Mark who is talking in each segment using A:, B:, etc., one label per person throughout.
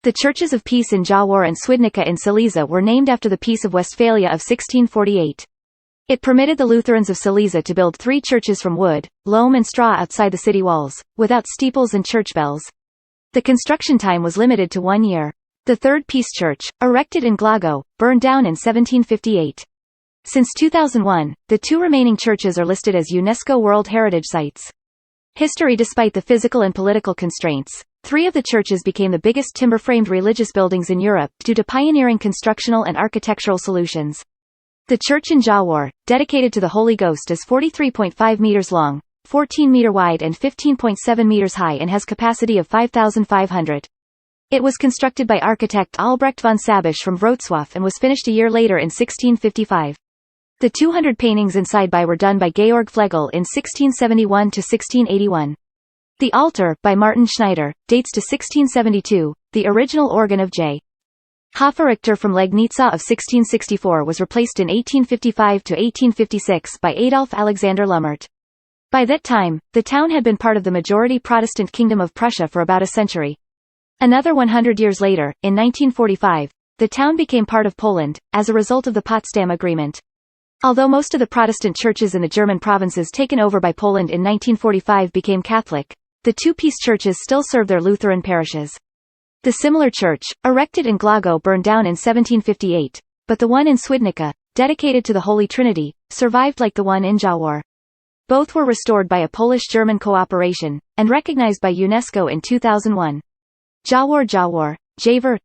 A: The Churches of Peace in Jawor and Swidnica in Silesia were named after the Peace of Westphalia of 1648. It permitted the Lutherans of Silesia to build 3 churches from wood, loam and straw outside the city walls, without steeples and church bells. The construction time was limited to 1 year. The Third Peace Church, erected in Glago, burned down in 1758. Since 2001, the 2 remaining churches are listed as UNESCO World Heritage Sites. History. Despite the physical and political constraints, 3 of the churches became the biggest timber-framed religious buildings in Europe due to pioneering constructional and architectural solutions. The church in Jawor, dedicated to the Holy Ghost, is 43.5 meters long, 14 meter wide and 15.7 meters high and has capacity of 5,500. It was constructed by architect Albrecht von Sabisch from Wrocław and was finished a year later in 1655. The 200 paintings inside were done by Georg Flegel in 1671 to 1681. The altar, by Martin Schneider, dates to 1672. The original organ of J. Hoferichter from Legnica of 1664 was replaced in 1855 to 1856 by Adolf Alexander Lummert. By that time, the town had been part of the majority Protestant Kingdom of Prussia for about a century. Another 100 years later, in 1945, the town became part of Poland, as a result of the Potsdam Agreement. Although most of the Protestant churches in the German provinces taken over by Poland in 1945 became Catholic, the 2 peace churches still serve their Lutheran parishes. The similar church, erected in Glago, burned down in 1758, but the one in Swidnica, dedicated to the Holy Trinity, survived like the one in Jawor. Both were restored by a Polish-German cooperation, and recognized by UNESCO in 2001. Jawor Jawor,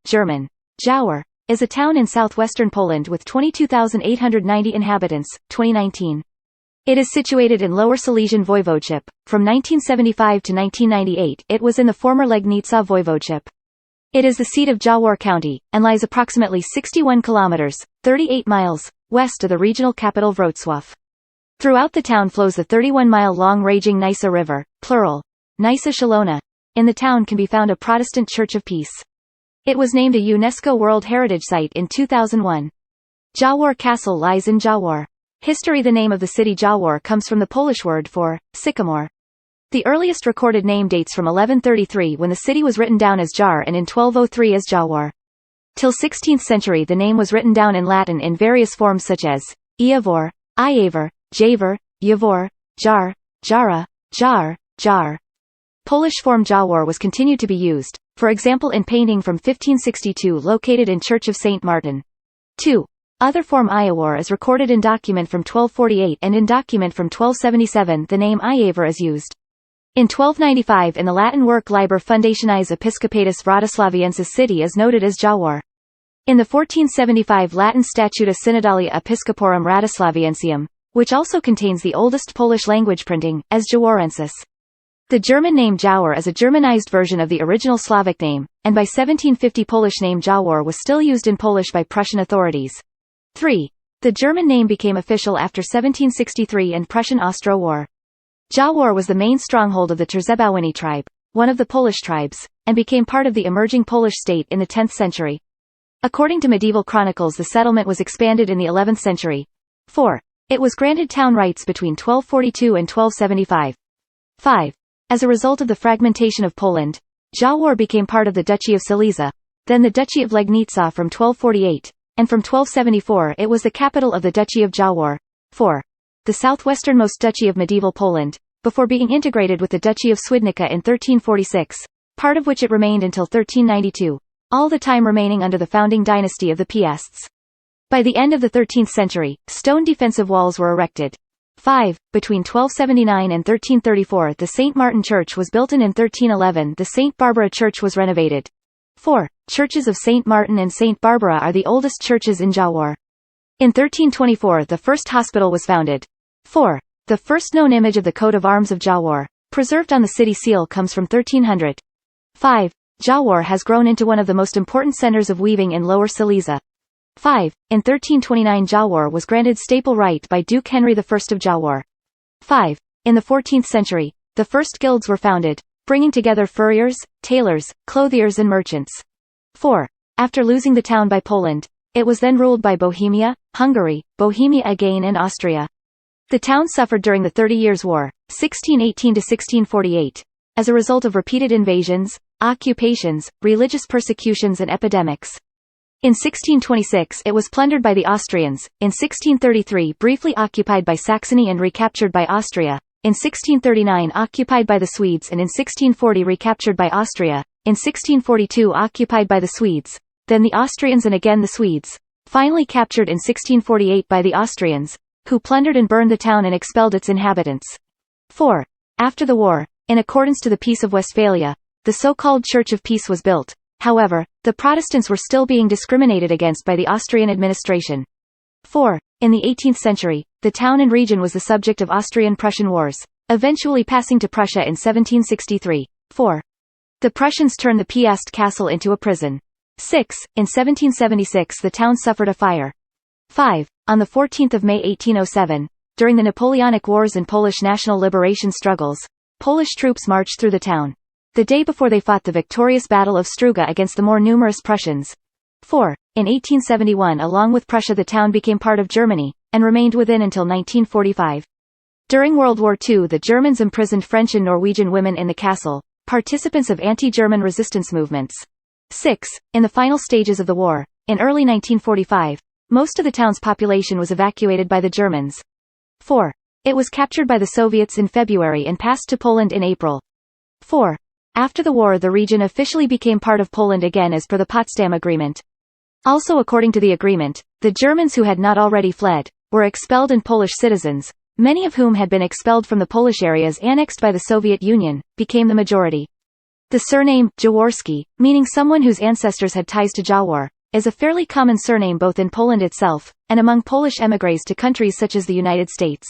A: German, Jawor, is a town in southwestern Poland with 22,890 inhabitants, 2019. It is situated in Lower Silesian Voivodeship. From 1975 to 1998 it was in the former Legnica Voivodeship. It is the seat of Jawor County, and lies approximately 61 kilometers, 38 miles, west of the regional capital Wrocław. Throughout the town flows the 31-mile-long raging Nysa River, plural, Nysa Szalona. In the town can be found a Protestant Church of Peace. It was named a UNESCO World Heritage Site in 2001. Jawor Castle lies in Jawor. History. The name of the city Jawor comes from the Polish word for sycamore. The earliest recorded name dates from 1133 when the city was written down as Jar and in 1203 as Jawor. Till 16th century the name was written down in Latin in various forms such as Iavor, Iavor, Javor, Yavor, Jar, Jara, Jar, Jar. Polish form Jawor was continued to be used, for example in painting from 1562 located in Church of St. Martin. 2. Other form Iawor is recorded in document from 1248 and in document from 1277 the name Iavor is used. In 1295 in the Latin work Liber Fundationis Episcopatus Vratislaviensis city is noted as Jawor. In the 1475 Latin Statuta Synodalia Episcoporum Ratislaviensium, which also contains the oldest Polish language printing, as Jaworensis. The German name Jawor is a Germanized version of the original Slavic name, and by 1750 Polish name Jawor was still used in Polish by Prussian authorities. 3. The German name became official after 1763 and Prussian-Austro War. Jawor was the main stronghold of the Trzebiałowiny tribe, one of the Polish tribes, and became part of the emerging Polish state in the 10th century. According to medieval chronicles the settlement was expanded in the 11th century. 4. It was granted town rights between 1242 and 1275. 5. As a result of the fragmentation of Poland, Jawor became part of the Duchy of Silesia, then the Duchy of Legnica from 1248, and from 1274 it was the capital of the Duchy of Jawor. 4. The southwesternmost duchy of medieval Poland, before being integrated with the Duchy of Swidnica in 1346, part of which it remained until 1392, all the time remaining under the founding dynasty of the Piasts. By the end of the 13th century, stone defensive walls were erected. 5. Between 1279 and 1334 the St. Martin Church was built and in 1311 the St. Barbara Church was renovated. 4. Churches of St. Martin and St. Barbara are the oldest churches in Jawor. In 1324 the first hospital was founded. 4. The first known image of the coat of arms of Jawor, preserved on the city seal, comes from 1300. 5. Jawor has grown into one of the most important centers of weaving in Lower Silesia. 5. In 1329 Jawor was granted staple right by Duke Henry I of Jawor. 5. In the 14th century, the first guilds were founded, bringing together furriers, tailors, clothiers and merchants. 4. After losing the town by Poland, it was then ruled by Bohemia, Hungary, Bohemia again and Austria. The town suffered during the 30 Years' War, 1618 to 1648, as a result of repeated invasions, occupations, religious persecutions and epidemics. In 1626 it was plundered by the Austrians, in 1633 briefly occupied by Saxony and recaptured by Austria, in 1639 occupied by the Swedes and in 1640 recaptured by Austria, in 1642 occupied by the Swedes, then the Austrians and again the Swedes, finally captured in 1648 by the Austrians, who plundered and burned the town and expelled its inhabitants. 4. After the war, in accordance to the Peace of Westphalia, the so-called Church of Peace was built. However, the Protestants were still being discriminated against by the Austrian administration. 4. In the 18th century, the town and region was the subject of Austrian-Prussian wars, eventually passing to Prussia in 1763. 4. The Prussians turned the Piast castle into a prison. 6. In 1776 the town suffered a fire. 5. On 14 May 1807, during the Napoleonic Wars and Polish national liberation struggles, Polish troops marched through the town. The day before they fought the victorious Battle of Struga against the more numerous Prussians. 4. In 1871 along with Prussia the town became part of Germany, and remained within until 1945. During World War II the Germans imprisoned French and Norwegian women in the castle, participants of anti-German resistance movements. 6. In the final stages of the war, in early 1945, most of the town's population was evacuated by the Germans. 4. It was captured by the Soviets in February and passed to Poland in April. 4. After the war the region officially became part of Poland again as per the Potsdam Agreement. Also according to the agreement, the Germans who had not already fled, were expelled and Polish citizens, many of whom had been expelled from the Polish areas annexed by the Soviet Union, became the majority. The surname, Jaworski, meaning someone whose ancestors had ties to Jawor, is a fairly common surname both in Poland itself, and among Polish émigrés to countries such as the United States.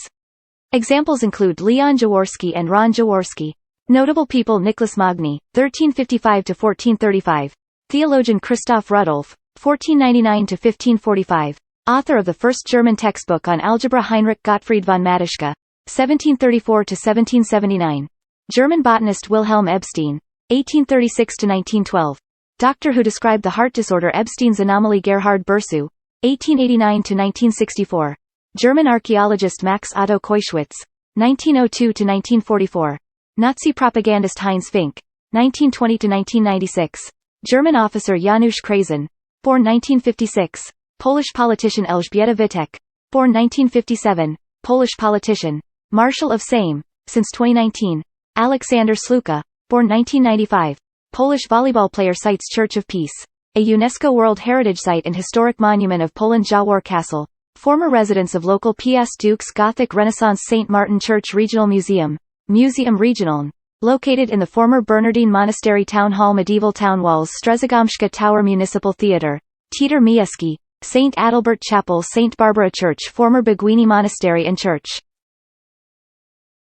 A: Examples include Leon Jaworski and Ron Jaworski. Notable people: Nicholas Magny, 1355–1435. Theologian Christoph Rudolph, 1499–1545. Author of the first German textbook on algebra Heinrich Gottfried von Matuschka, 1734–1779. German botanist Wilhelm Epstein, 1836–1912. Doctor who described the heart disorder Epstein's anomaly Gerhard Bersu, 1889–1964. German archaeologist Max Otto Keuschwitz, 1902–1944. Nazi propagandist Heinz Fink, 1920–1996. German officer Janusz Krasin, born 1956. Polish politician Elżbieta Witek, born 1957. Polish politician, Marshal of Sejm, since 2019. Aleksander Sluka, born 1995. Polish volleyball player. Sites: Church of Peace, a UNESCO World Heritage Site and historic monument of Poland. Jawor Castle, former residence of local Piast Dukes. Gothic Renaissance St. Martin Church. Regional Museum, Museum Regionalne, located in the former Bernardine Monastery Town Hall. Medieval town walls. Strzeżegomska Tower. Municipal Theatre, Teatr Miejski, St. Adalbert Chapel. St. Barbara Church. Former Beguini Monastery and Church.